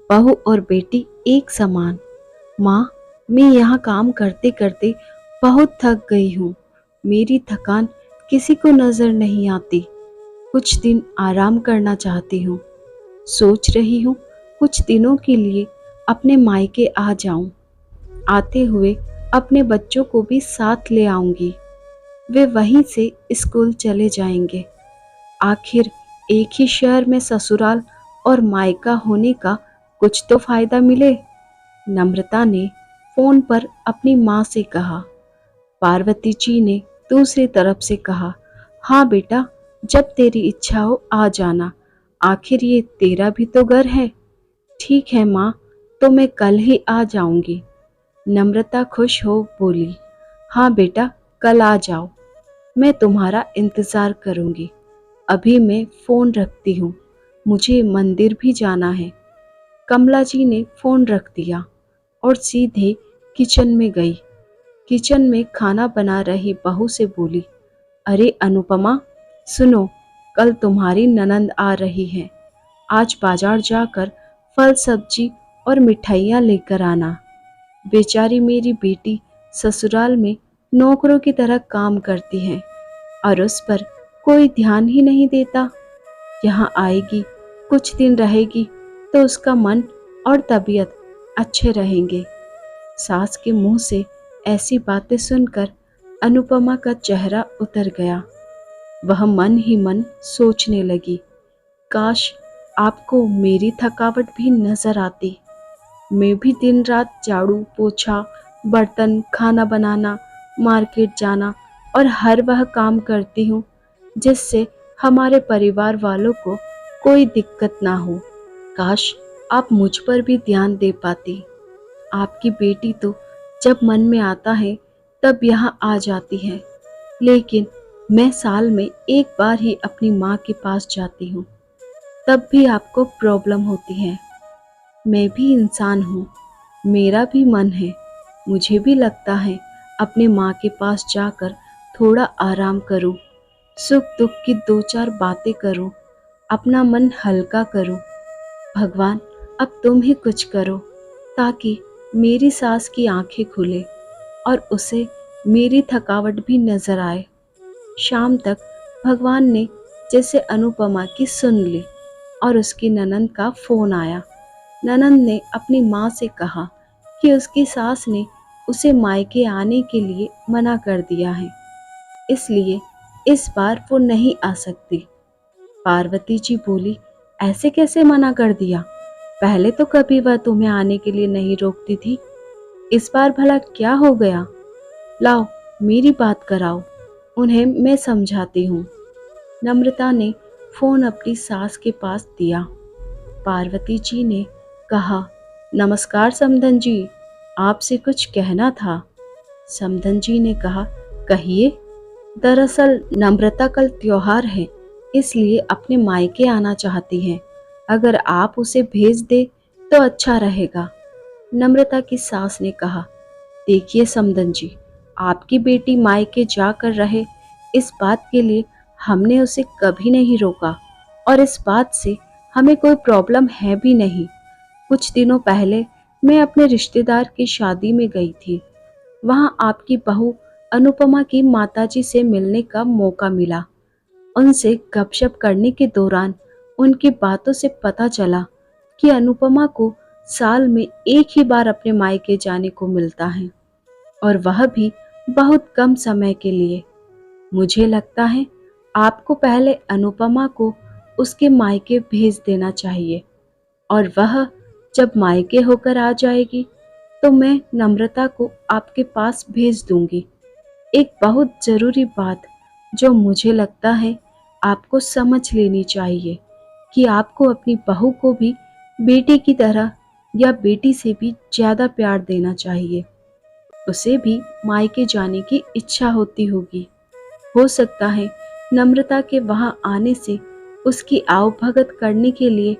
बहू और बेटी एक समान। माँ, मैं यहाँ काम करते करते बहुत थक गई हूँ। मेरी थकान किसी को नजर नहीं आती। कुछ दिन आराम करना चाहती हूँ। सोच रही हूँ कुछ दिनों के लिए अपने मायके आ जाऊं। आते हुए अपने बच्चों को भी साथ ले आऊंगी। वे वहीं से स्कूल चले जाएंगे। आखिर एक ही शहर में ससुराल और मायका होने का कुछ तो फायदा मिले। नम्रता ने फोन पर अपनी माँ से कहा। पार्वती जी ने दूसरी तरफ से कहा, हाँ बेटा, जब तेरी इच्छा हो आ जाना। आखिर ये तेरा भी तो घर है। ठीक है माँ, तो मैं कल ही आ जाऊंगी। नम्रता खुश हो बोली, हाँ बेटा, कल आ जाओ। मैं तुम्हारा इंतजार करूंगी। अभी मैं फोन रखती हूँ, मुझे मंदिर भी जाना है। कमला जी ने फोन रख दिया और सीधे किचन में गई। किचन में खाना बना रही बहू से बोली, अरे अनुपमा, सुनो, कल तुम्हारी ननंद आ रही है। आज बाजार जाकर फल सब्जी और मिठाइयाँ लेकर आना। बेचारी मेरी बेटी ससुराल में नौकरों की तरह काम करती है और उस पर कोई ध्यान ही नहीं देता। यहाँ आएगी, कुछ दिन रहेगी तो उसका मन और तबीयत अच्छे रहेंगे। सास के मुंह से ऐसी बातें सुनकर अनुपमा का चेहरा उतर गया। वह मन ही मन सोचने लगी, काश आपको मेरी थकावट भी नजर आती। मैं भी दिन रात झाड़ू पोछा, बर्तन, खाना बनाना, मार्केट जाना और हर वह काम करती हूँ जिससे हमारे परिवार वालों को कोई दिक्कत ना हो। काश आप मुझ पर भी ध्यान दे पाती। आपकी बेटी तो जब मन में आता है तब यहाँ आ जाती है, लेकिन मैं साल में एक बार ही अपनी माँ के पास जाती हूँ, तब भी आपको प्रॉब्लम होती है। मैं भी इंसान हूँ, मेरा भी मन है। मुझे भी लगता है अपने माँ के पास जाकर थोड़ा आराम करूँ, सुख दुख की दो चार बातें करूँ, अपना मन हल्का करूँ। भगवान, अब तुम ही कुछ करो ताकि मेरी सास की आंखें खुले और उसे मेरी थकावट भी नजर आए। शाम तक भगवान ने जैसे अनुपमा की सुन ली और उसकी ननंद का फोन आया। ननंद ने अपनी माँ से कहा कि उसकी सास ने उसे मायके आने के लिए मना कर दिया है, इसलिए इस बार वो नहीं आ सकती। पार्वती जी बोली, ऐसे कैसे मना कर दिया? पहले तो कभी वह तुम्हें आने के लिए नहीं रोकती थी। इस बार भला क्या हो गया? लाओ, मेरी बात कराओ, उन्हें मैं समझाती हूँ। नम्रता ने फोन अपनी सास के पास दिया। पार्वती जी ने कहा, नमस्कार समधन जी, आपसे कुछ कहना था। समधन जी ने कहा, कहिए। दरअसल नम्रता कल त्योहार है, इसलिए अपने मायके आना चाहती है। अगर आप उसे भेज दे तो अच्छा रहेगा। नम्रता की सास ने कहा, देखिए समधन जी, आपकी बेटी मायके जाकर रहे, इस बात के लिए हमने उसे कभी नहीं रोका और इस बात से हमें कोई प्रॉब्लम है भी नहीं। कुछ दिनों पहले मैं अपने रिश्तेदार की शादी में गई थी। वहां आपकी बहू अनुपमा की माताजी से मिलने का मौका मिला। उनसे गपशप करने के दौरान उनकी बातों से पता चला कि अनुपमा को साल में एक ही बार अपने मायके जाने को मिलता है और वह भी बहुत कम समय के लिए। मुझे लगता है आपको पहले अनुपमा को उसके मायके भेज देना चाहिए और वह जब मायके होकर आ जाएगी तो मैं नम्रता को आपके पास भेज दूंगी। एक बहुत जरूरी बात जो मुझे लगता है आपको समझ लेनी चाहिए कि आपको अपनी बहू को भी बेटी की तरह या बेटी से भी ज्यादा प्यार देना चाहिए। उसे भी मायके जाने की इच्छा होती होगी। हो सकता है नम्रता के वहां आने से उसकी आवभगत करने के लिए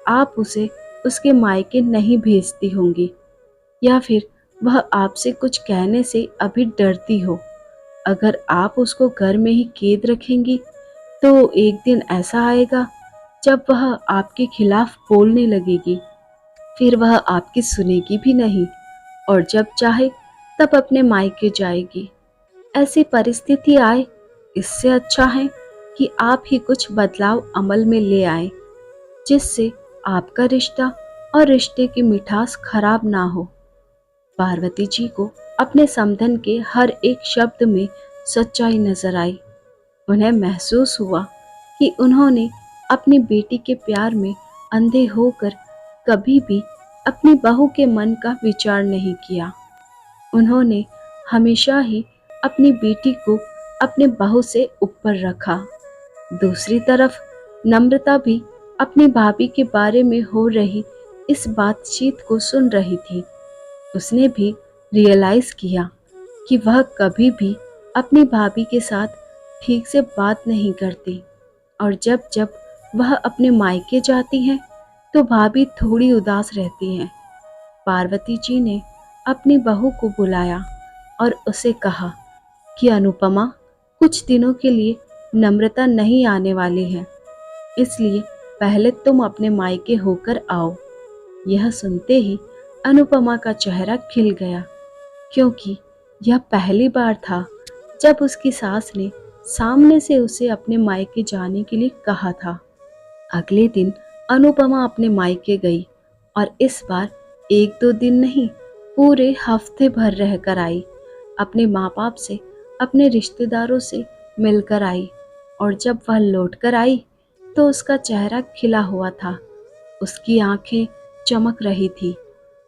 आप उसे उसके मायके नहीं भेजती होंगी, या फिर वह आपसे कुछ कहने से अभी डरती हो। अगर आप उसको घर में ही कैद रखेंगी तो एक दिन ऐसा आएगा जब वह आपके खिलाफ बोलने लगेगी। फिर वह आपकी सुनेगी भी नहीं और जब चाहे तब अपने मायके जाएगी। ऐसी परिस्थिति आए, इससे अच्छा है कि आप ही कुछ बदलाव अमल में ले आए, जिससे आपका रिश्ता और रिश्ते की मिठास खराब ना हो। पार्वती जी को अपने समधन के हर एक शब्द में सच्चाई नजर आई। उन्हें महसूस हुआ कि उन्होंने अपनी बेटी के प्यार में अंधे होकर कभी भी अपनी बहू के मन का विचार नहीं किया। उन्होंने हमेशा ही अपनी बेटी को अपने बहू से ऊपर रखा। दूसरी तरफ नम्रता भी अपनी भाभी के बारे में हो रही इस बातचीत को सुन रही थी। उसने भी रियलाइज किया कि वह कभी भी अपनी भाभी के साथ ठीक से बात नहीं करती और जब जब वह अपने मायके जाती हैं तो भाभी थोड़ी उदास रहती हैं। पार्वती जी ने अपनी बहू को बुलाया और उसे कहा कि अनुपमा, कुछ दिनों के लिए नम्रता नहीं आने वाली है, इसलिए पहले तुम अपने मायके होकर आओ। यह सुनते ही अनुपमा का चेहरा खिल गया, क्योंकि यह पहली बार था जब उसकी सास ने सामने से उसे अपने मायके जाने के लिए कहा था। अगले दिन अनुपमा अपने मायके गई और इस बार एक दो दिन नहीं, पूरे हफ्ते भर रहकर आई। अपने माँ बाप से, अपने रिश्तेदारों से मिलकर आई और जब वह लौटकर आई तो उसका चेहरा खिला हुआ था। उसकी आंखें चमक रही थी।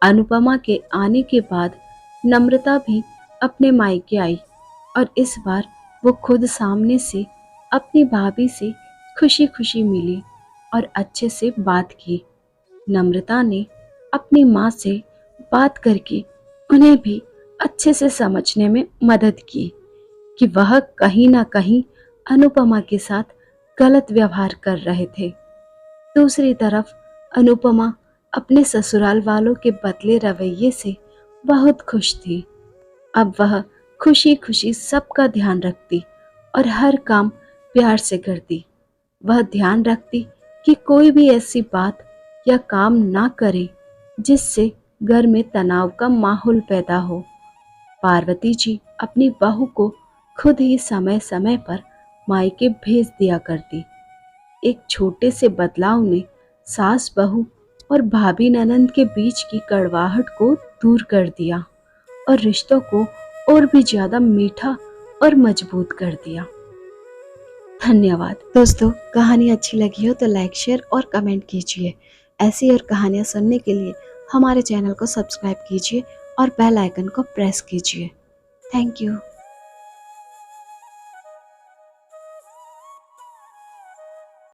अनुपमा के आने के बाद नम्रता भी अपने मायके आई और इस बार वो खुद सामने से अपनी भाभी से खुशी खुशी मिली और अच्छे से बात की। नम्रता ने अपनी माँ से बात करके उन्हें भी अच्छे से समझने में मदद की कि वह कहीं ना कहीं अनुपमा के साथ गलत व्यवहार कर रहे थे। दूसरी तरफ अनुपमा अपने ससुराल वालों के बदले रवैये से बहुत खुश थी। अब वह खुशी खुशी सबका ध्यान रखती और हर काम प्यार से करती। वह ध्यान रखती कि कोई भी ऐसी बात या काम ना करे जिससे घर में तनाव का माहौल पैदा हो। पार्वती जी अपनी बहू को खुद ही समय समय पर मायके भेज दिया करती। एक छोटे से बदलाव ने सास बहू और भाभी ननंद के बीच की कड़वाहट को दूर कर दिया और रिश्तों को और भी ज्यादा मीठा और मजबूत कर दिया। धन्यवाद दोस्तों। कहानी अच्छी लगी हो तो लाइक, शेयर और कमेंट कीजिए। ऐसी और कहानियाँ सुनने के लिए हमारे चैनल को सब्सक्राइब कीजिए और बेल आइकन को प्रेस कीजिए। Thank you.